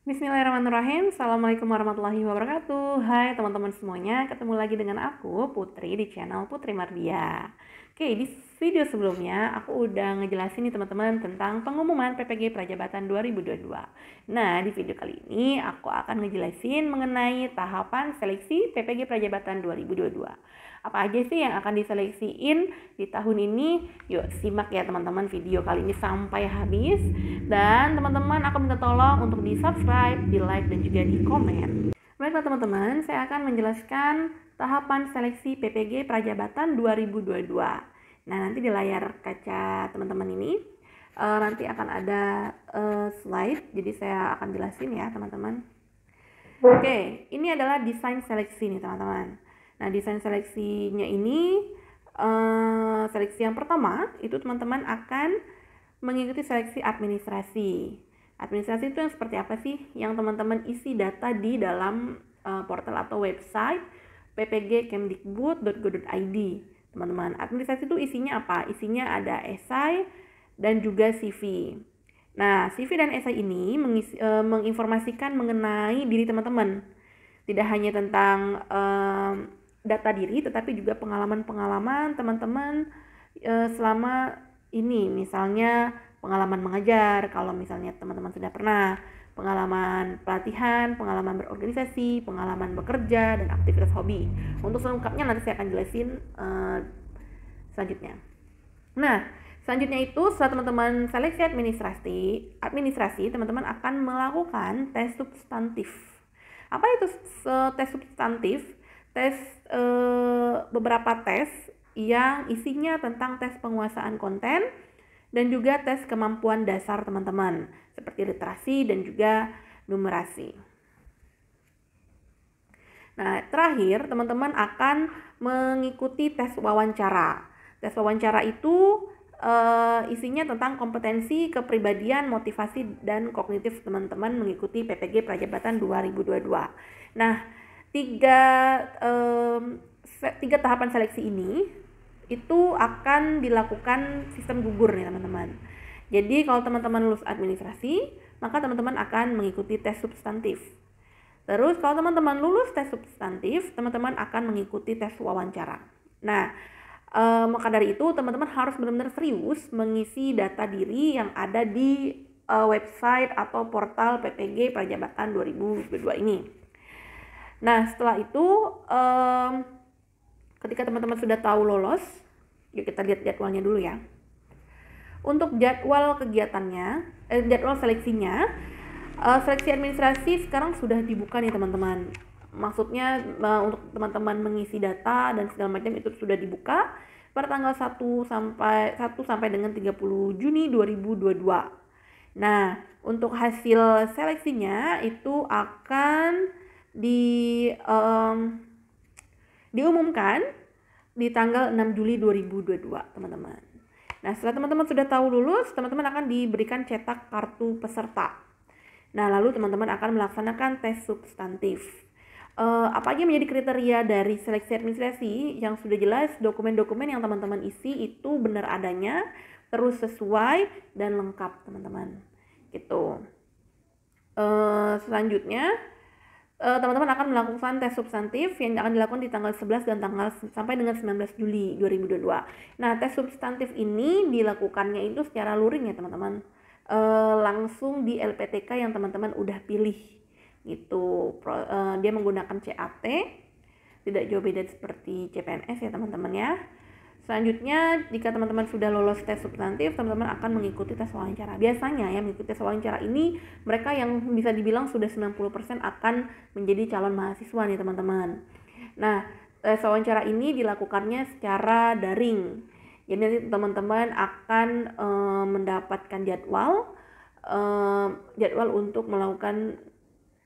Bismillahirrahmanirrahim. Assalamualaikum warahmatullahi wabarakatuh. Hai teman-teman semuanya, ketemu lagi dengan aku Putri di channel Putri Mardia. Oke, di video sebelumnya aku udah ngejelasin nih teman-teman tentang pengumuman PPG Prajabatan 2022. Nah, di video kali ini aku akan ngejelasin mengenai tahapan seleksi PPG Prajabatan 2022. Apa aja sih yang akan diseleksiin di tahun ini? Yuk simak ya teman-teman video kali ini sampai habis. Dan teman-teman aku minta tolong untuk di subscribe, di like, dan juga di komen. Baiklah teman-teman, saya akan menjelaskan tahapan seleksi PPG Prajabatan 2022. Nah, nanti di layar kaca teman-teman ini nanti akan ada slide, jadi saya akan jelasin ya teman-teman. Oke, ini adalah desain seleksi nih teman-teman. Nah, desain seleksinya ini, seleksi yang pertama itu teman-teman akan mengikuti seleksi administrasi. Administrasi itu yang seperti apa sih? Yang teman-teman isi data di dalam portal atau website ppg.kemdikbud.go.id. Teman-teman, administrasi itu isinya apa? Isinya ada esai dan juga CV. Nah, CV dan esai ini menginformasikan mengenai diri teman-teman. Tidak hanya tentang data diri, tetapi juga pengalaman-pengalaman teman-teman selama ini. Misalnya pengalaman mengajar, kalau misalnya teman-teman sudah pernah, pengalaman pelatihan, pengalaman berorganisasi, pengalaman bekerja, dan aktivitas hobi. Untuk selengkapnya nanti saya akan jelasin selanjutnya. Nah, selanjutnya itu setelah teman-teman seleksi administrasi, teman-teman akan melakukan tes substantif. Apa itu tes substantif? Beberapa tes yang isinya tentang tes penguasaan konten dan juga tes kemampuan dasar teman-teman seperti literasi dan juga numerasi. Nah, terakhir teman-teman akan mengikuti tes wawancara. Tes wawancara itu isinya tentang kompetensi, kepribadian, motivasi, dan kognitif teman-teman mengikuti PPG Prajabatan 2022. Nah, tiga tahapan seleksi ini itu akan dilakukan sistem gugur nih teman-teman. Jadi kalau teman-teman lulus administrasi, maka teman-teman akan mengikuti tes substantif. Terus kalau teman-teman lulus tes substantif, teman-teman akan mengikuti tes wawancara. Nah, maka dari itu teman-teman harus benar-benar serius mengisi data diri yang ada di website atau portal PPG Prajabatan 2022 ini. Nah, setelah itu ketika teman-teman sudah tahu lolos, yuk kita lihat jadwalnya dulu ya. Untuk jadwal kegiatannya, jadwal seleksinya, seleksi administrasi sekarang sudah dibuka nih teman-teman. Maksudnya untuk teman-teman mengisi data dan segala macam itu sudah dibuka pada tanggal 1 sampai dengan 30 Juni 2022. Nah, untuk hasil seleksinya itu akan diumumkan di tanggal 6 Juli 2022 teman-teman. Nah, setelah teman-teman sudah tahu lulus, teman-teman akan diberikan cetak kartu peserta. Nah, lalu teman-teman akan melaksanakan tes substantif. Apa aja menjadi kriteria dari seleksi administrasi? Yang sudah jelas dokumen-dokumen yang teman-teman isi itu benar adanya, terus sesuai dan lengkap teman-teman. Gitu. Selanjutnya teman-teman akan melakukan tes substantif yang akan dilakukan di tanggal 11 dan tanggal sampai dengan 19 Juli 2022. Nah, tes substantif ini dilakukannya itu secara luring ya teman-teman. Langsung di LPTK yang teman-teman udah pilih gitu. Dia menggunakan CAT, tidak jauh beda seperti CPNS ya teman-teman ya. Selanjutnya, jika teman-teman sudah lolos tes substantif, teman-teman akan mengikuti tes wawancara. Biasanya ya, mengikuti tes wawancara ini, mereka yang bisa dibilang sudah 90% akan menjadi calon mahasiswa nih teman-teman. Nah, tes wawancara ini dilakukannya secara daring. Jadi nanti teman-teman akan mendapatkan jadwal untuk melakukan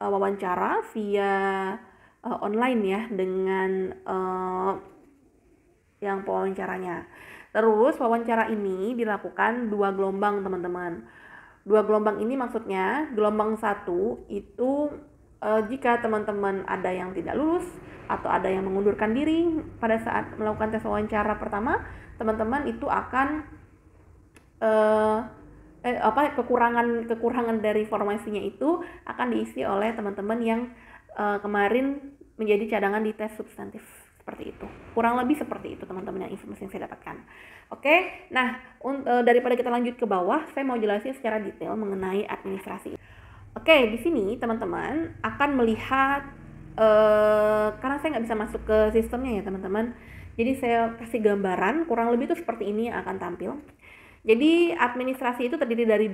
wawancara via online ya, dengan yang pewawancaranya. Terus wawancara ini dilakukan 2 gelombang teman-teman. 2 gelombang ini maksudnya gelombang 1 itu jika teman-teman ada yang tidak lulus atau ada yang mengundurkan diri pada saat melakukan tes wawancara pertama, teman-teman itu akan kekurangan dari formasinya itu akan diisi oleh teman-teman yang kemarin menjadi cadangan di tes substantif. Seperti itu, kurang lebih seperti itu teman-teman yang informasi yang saya dapatkan. Oke, nah daripada kita lanjut ke bawah, saya mau jelasin secara detail mengenai administrasi. Oke, di sini teman-teman akan melihat karena saya nggak bisa masuk ke sistemnya ya teman-teman, jadi saya kasih gambaran kurang lebih itu seperti ini yang akan tampil. Jadi administrasi itu terdiri dari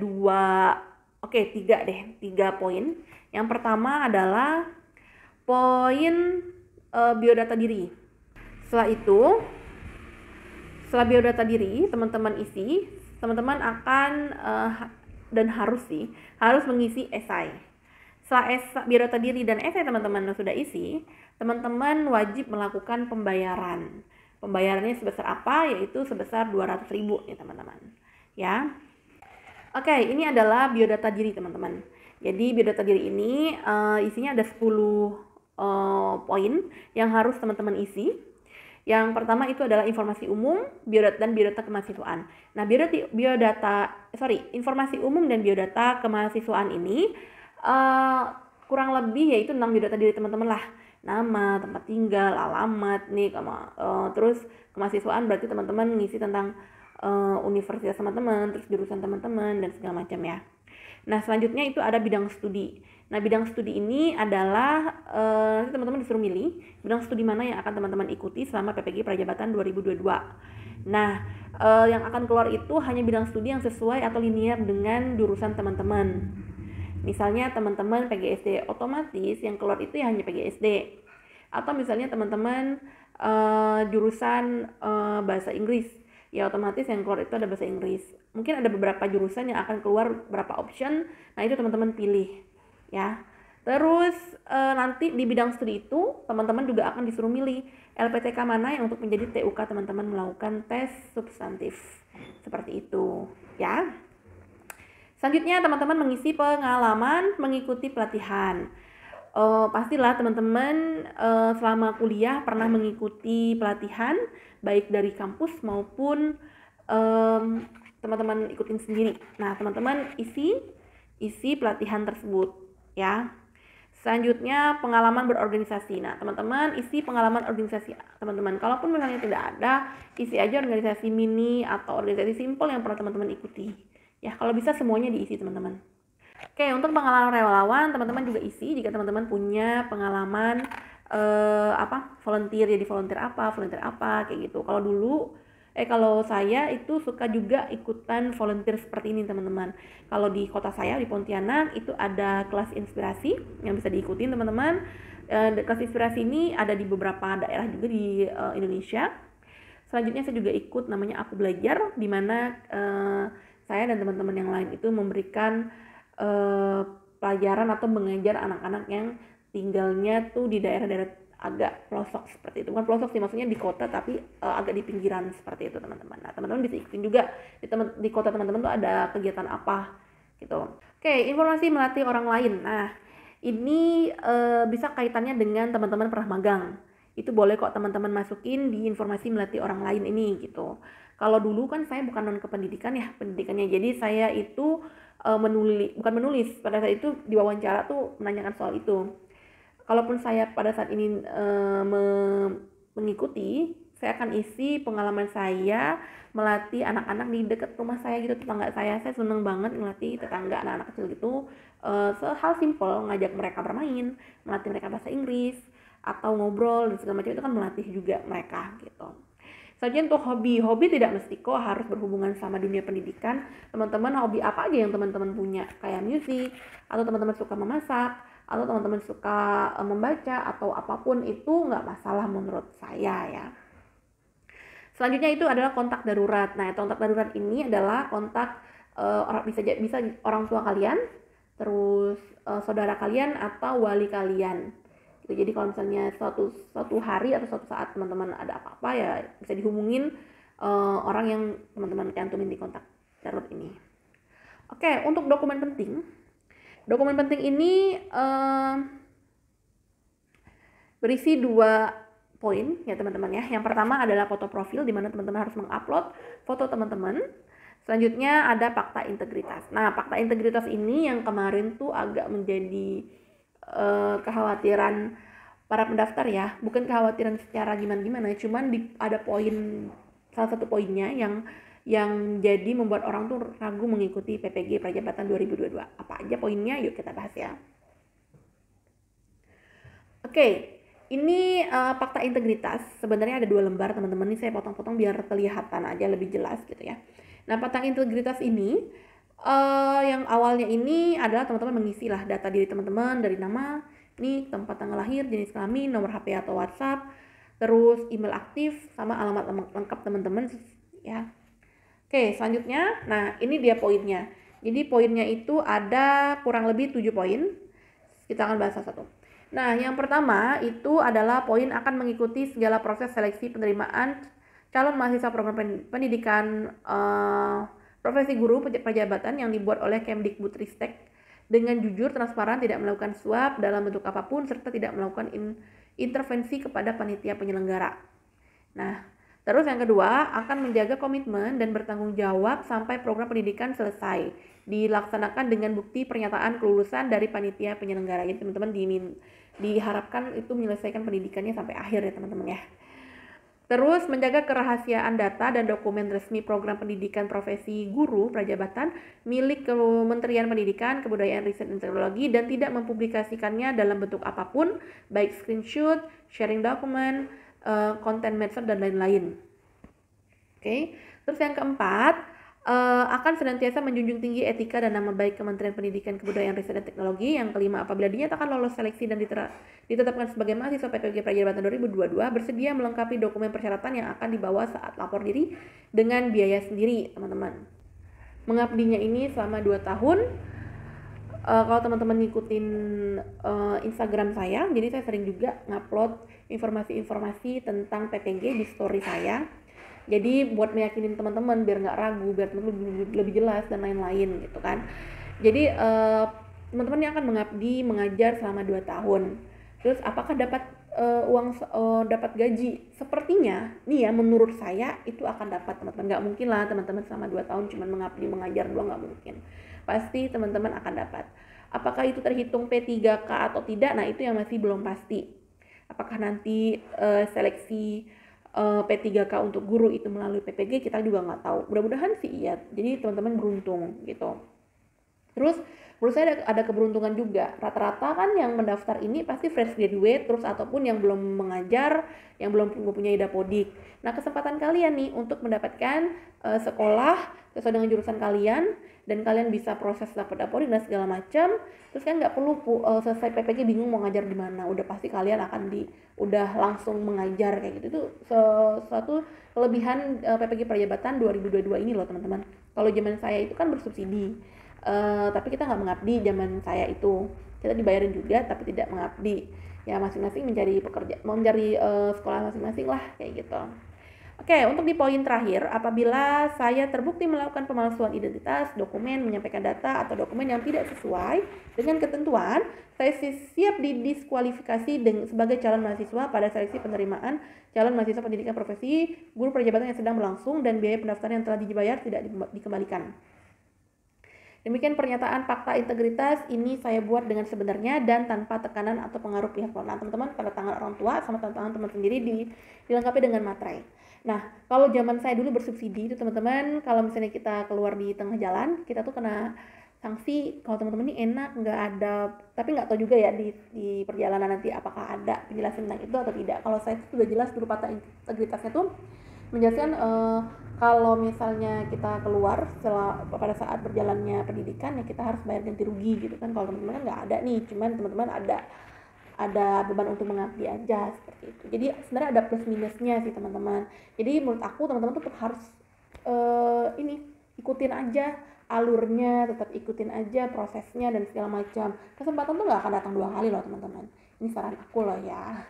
tiga poin. Yang pertama adalah poin biodata diri. Setelah biodata diri teman-teman isi, teman-teman akan dan harus mengisi esai. Setelah biodata diri dan esai teman-teman sudah isi, teman-teman wajib melakukan pembayaran. Pembayarannya sebesar apa? Yaitu sebesar 200.000 ya teman-teman. Ya. Oke, ini adalah biodata diri teman-teman. Jadi biodata diri ini isinya ada 10 poin yang harus teman-teman isi. Yang pertama itu adalah informasi umum, biodata dan biodata kemahasiswaan. Nah, informasi umum dan biodata kemahasiswaan ini kurang lebih yaitu 6 biodata diri teman-teman lah. Nama, tempat tinggal, alamat, terus kemahasiswaan berarti teman-teman ngisi tentang universitas teman-teman, terus jurusan teman-teman dan segala macam ya. Nah, selanjutnya itu ada bidang studi. Nah, bidang studi ini adalah teman-teman disuruh milih bidang studi mana yang akan teman-teman ikuti selama PPG Prajabatan 2022. Nah, yang akan keluar itu hanya bidang studi yang sesuai atau linear dengan jurusan teman-teman. Misalnya teman-teman PGSD, otomatis yang keluar itu ya hanya PGSD. Atau misalnya teman-teman jurusan bahasa Inggris, ya otomatis yang keluar itu ada bahasa Inggris. Mungkin ada beberapa jurusan yang akan keluar beberapa option, nah itu teman-teman pilih ya. Terus nanti di bidang studi itu teman-teman juga akan disuruh milih LPTK mana yang untuk menjadi TUK teman-teman melakukan tes substantif. Seperti itu ya. Selanjutnya teman-teman mengisi pengalaman mengikuti pelatihan. Pastilah teman-teman selama kuliah pernah mengikuti pelatihan baik dari kampus maupun teman-teman ikutin sendiri. Nah, teman-teman isi pelatihan tersebut ya. Selanjutnya pengalaman berorganisasi. Nah, teman-teman isi pengalaman organisasi teman-teman. Kalaupun misalnya tidak ada, isi aja organisasi mini atau organisasi simpel yang pernah teman-teman ikuti. Ya, kalau bisa semuanya diisi teman-teman. Oke, untuk pengalaman relawan teman-teman juga isi jika teman-teman punya pengalaman volunteer, jadi volunteer apa kayak gitu. Kalau saya itu suka juga ikutan volunteer seperti ini teman-teman. Kalau di kota saya di Pontianak itu ada kelas inspirasi yang bisa diikutin teman-teman. Kelas inspirasi ini ada di beberapa daerah juga di Indonesia. Selanjutnya saya juga ikut namanya Aku Belajar, di mana saya dan teman-teman yang lain itu memberikan pelajaran atau mengajar anak-anak yang tinggalnya tuh di daerah-daerah agak pelosok seperti itu. Bukan pelosok sih, maksudnya di kota tapi agak di pinggiran seperti itu teman-teman. Nah, teman-teman bisa ikutin juga di kota teman-teman tuh ada kegiatan apa gitu. Oke, informasi melatih orang lain. Nah, ini bisa kaitannya dengan teman-teman pernah magang. Itu boleh kok teman-teman masukin di informasi melatih orang lain ini gitu. Kalau dulu kan saya bukan non kependidikan ya, pendidikannya. Jadi saya itu bukan menulis. Pada saat itu di wawancara tuh menanyakan soal itu. Kalaupun saya pada saat ini mengikuti, saya akan isi pengalaman saya melatih anak-anak di dekat rumah saya gitu, tetangga saya. Saya seneng banget melatih tetangga anak-anak kecil gitu. Hal simple, ngajak mereka bermain, melatih mereka bahasa Inggris, atau ngobrol dan segala macam, itu kan melatih juga mereka gitu. Selanjutnya untuk hobi tidak mesti kok harus berhubungan sama dunia pendidikan. Teman-teman hobi apa aja yang teman-teman punya, kayak musik, atau teman-teman suka memasak, atau teman-teman suka membaca, atau apapun itu nggak masalah menurut saya ya. Selanjutnya itu adalah kontak darurat. Nah, kontak darurat ini adalah kontak bisa orang tua kalian, terus saudara kalian atau wali kalian. Jadi kalau misalnya suatu hari atau suatu saat teman-teman ada apa-apa ya bisa dihubungin orang yang teman-teman cantumin di kontak darurat ini. Oke, untuk dokumen penting. Dokumen penting ini berisi 2 poin ya teman-teman ya. Yang pertama adalah foto profil, di mana teman-teman harus mengupload foto teman-teman. Selanjutnya ada fakta integritas. Nah, fakta integritas ini yang kemarin tuh agak menjadi kekhawatiran para pendaftar ya, bukan kekhawatiran secara gimana-gimana, cuman ada salah satu poinnya yang jadi membuat orang tuh ragu mengikuti PPG Prajabatan 2022. Apa aja poinnya? Yuk kita bahas ya. Oke, ini fakta integritas. Sebenarnya ada 2 lembar teman-teman. Ini saya potong-potong biar kelihatan aja lebih jelas gitu ya. Nah, fakta integritas ini yang awalnya ini adalah teman-teman mengisi lah data diri teman-teman dari nama, ini tempat tanggal lahir, jenis kelamin, nomor HP atau WhatsApp, terus email aktif sama alamat lengkap teman-teman ya. Oke, selanjutnya, nah ini dia poinnya. Jadi poinnya itu ada kurang lebih 7 poin. Kita akan bahas satu-satu. Nah, yang pertama itu adalah poin akan mengikuti segala proses seleksi penerimaan calon mahasiswa program pendidikan profesi guru Prajabatan yang dibuat oleh Kemdikbudristek dengan jujur, transparan, tidak melakukan suap dalam bentuk apapun, serta tidak melakukan intervensi kepada panitia penyelenggara. Nah, terus yang kedua, akan menjaga komitmen dan bertanggung jawab sampai program pendidikan selesai, dilaksanakan dengan bukti pernyataan kelulusan dari panitia penyelenggara. Jadi teman-teman diharapkan itu menyelesaikan pendidikannya sampai akhir ya teman-teman ya. Terus menjaga kerahasiaan data dan dokumen resmi program pendidikan profesi guru Prajabatan milik Kementerian Pendidikan, Kebudayaan, Riset, dan Teknologi dan tidak mempublikasikannya dalam bentuk apapun, baik screenshot, sharing dokumen, konten medsos, dan lain-lain. Oke. Terus yang keempat, akan senantiasa menjunjung tinggi etika dan nama baik Kementerian Pendidikan, Kebudayaan, Riset, dan Teknologi. Yang kelima, apabila dinyatakan lolos seleksi dan ditetapkan sebagai mahasiswa PPG Prajabatan 2022, bersedia melengkapi dokumen persyaratan yang akan dibawa saat lapor diri dengan biaya sendiri, teman-teman. Mengabdinya ini selama 2 tahun. Kalau teman-teman ngikutin Instagram saya, jadi saya sering juga ngupload informasi-informasi tentang PPG di story saya. Jadi buat meyakinin teman-teman biar nggak ragu, biar teman-teman lebih jelas dan lain-lain gitu kan. Jadi teman-teman yang akan mengabdi mengajar selama 2 tahun. Terus apakah dapat dapat gaji? Sepertinya nih ya, menurut saya itu akan dapat teman-teman. Nggak mungkin lah teman-teman selama 2 tahun cuma mengabdi mengajar doang, nggak mungkin. Pasti teman-teman akan dapat. Apakah itu terhitung P3K atau tidak? Nah, itu yang masih belum pasti. Apakah nanti seleksi P3K untuk guru itu melalui PPG, kita juga nggak tahu. Mudah-mudahan sih iya. Jadi teman-teman beruntung gitu. Terus menurut saya ada keberuntungan juga. Rata-rata kan yang mendaftar ini pasti fresh graduate, terus ataupun yang belum mengajar, yang belum mempunyai dapodik. Nah, kesempatan kalian nih untuk mendapatkan sekolah sesuai dengan jurusan kalian, dan kalian bisa proses dapat dapodik dan segala macam. Terus kan nggak perlu selesai PPG bingung mau ngajar di mana. Udah pasti kalian akan udah langsung mengajar kayak gitu. Itu suatu kelebihan PPG Prajabatan 2022 ini loh teman-teman. Kalau zaman saya itu kan bersubsidi. Tapi kita nggak mengabdi zaman saya itu. Kita dibayarin juga tapi tidak mengabdi. Ya masing-masing mencari sekolah masing-masing lah kayak gitu. Oke, untuk di poin terakhir, apabila saya terbukti melakukan pemalsuan identitas, dokumen, menyampaikan data, atau dokumen yang tidak sesuai dengan ketentuan, saya siap didiskualifikasi sebagai calon mahasiswa pada seleksi penerimaan calon mahasiswa pendidikan profesi guru Prajabatan yang sedang berlangsung dan biaya pendaftaran yang telah dibayar tidak dikembalikan. Demikian pernyataan fakta integritas ini saya buat dengan sebenarnya dan tanpa tekanan atau pengaruh pihak lain. Teman-teman, tanda tangan orang tua sama tanda tangan teman sendiri dilengkapi dengan materai. Nah, kalau zaman saya dulu bersubsidi itu teman-teman, kalau misalnya kita keluar di tengah jalan, kita tuh kena sanksi. Kalau teman-teman ini enak, nggak ada, tapi nggak tahu juga ya di perjalanan nanti apakah ada penjelasan tentang itu atau tidak. Kalau saya itu sudah jelas dulu fakta integritasnya tuh menjelaskan kalau misalnya kita keluar pada saat berjalannya pendidikan ya kita harus bayar ganti rugi gitu kan. Kalau teman-teman kan nggak ada nih, cuman teman-teman ada beban untuk mengabdi aja seperti itu. Jadi sebenarnya ada plus minusnya sih teman-teman. Jadi menurut aku teman-teman tetap harus ikutin aja alurnya, tetap ikutin aja prosesnya dan segala macam. Kesempatan tuh nggak akan datang 2 kali loh teman-teman. Ini saran aku loh ya.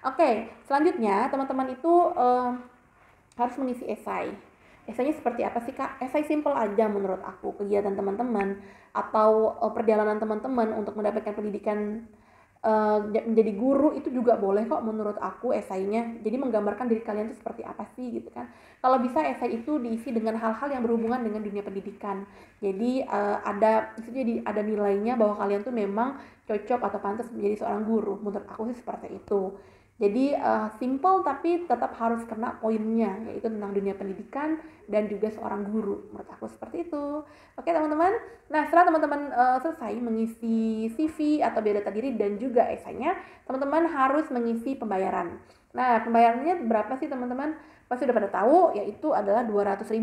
Oke, selanjutnya teman-teman itu harus mengisi esai. Esainya seperti apa sih Kak? Esai simple aja menurut aku. Kegiatan teman-teman atau perjalanan teman-teman untuk mendapatkan pendidikan menjadi guru itu juga boleh kok menurut aku esainya. Jadi menggambarkan diri kalian itu seperti apa sih gitu kan. Kalau bisa esai itu diisi dengan hal-hal yang berhubungan dengan dunia pendidikan. Jadi ada nilainya bahwa kalian tuh memang cocok atau pantas menjadi seorang guru. Menurut aku sih seperti itu. Jadi simple tapi tetap harus kena poinnya, yaitu tentang dunia pendidikan dan juga seorang guru. Menurut aku seperti itu. Oke teman-teman. Nah setelah teman-teman selesai mengisi CV atau biodata diri dan juga esainya, teman-teman harus mengisi pembayaran. Nah pembayarannya berapa sih teman-teman? Pasti udah pada tahu, yaitu adalah 200.000.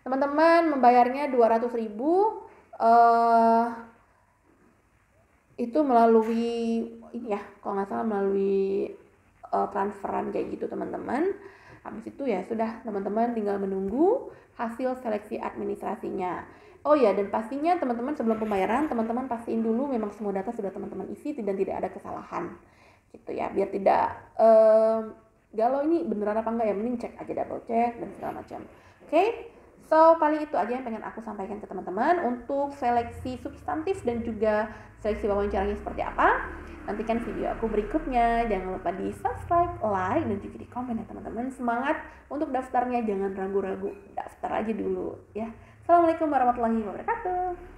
Teman-teman membayarnya 200.000 itu melalui ini ya, kalau nggak salah melalui transferan kayak gitu teman-teman. Habis itu ya sudah, teman-teman tinggal menunggu hasil seleksi administrasinya. Oh ya, dan pastinya teman-teman sebelum pembayaran, teman-teman pastiin dulu memang semua data sudah teman-teman isi dan tidak ada kesalahan gitu ya, biar tidak galau ini beneran apa enggak ya, mending cek aja, double check dan segala macam. Oke. So, paling itu aja yang pengen aku sampaikan ke teman-teman untuk seleksi substantif dan juga seleksi wawancaranya seperti apa. Nantikan video aku berikutnya. Jangan lupa di subscribe, like, dan juga di komen ya teman-teman. Semangat untuk daftarnya, jangan ragu-ragu. Daftar aja dulu ya. Assalamualaikum warahmatullahi wabarakatuh.